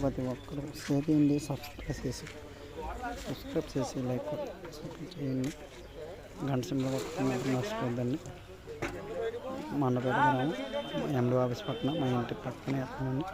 ప్రతి ఒక్కరు షేర్ చేయండి, సబ్స్క్రైబ్ చేసి లైక్ చేయండి. గంట సింబల్ మర్చిపోద్దండి. మండపేట గ్రామం ఎండి ఆఫీస్ పక్కన, మా ఇంటి పక్కనే ఎత్తామండి.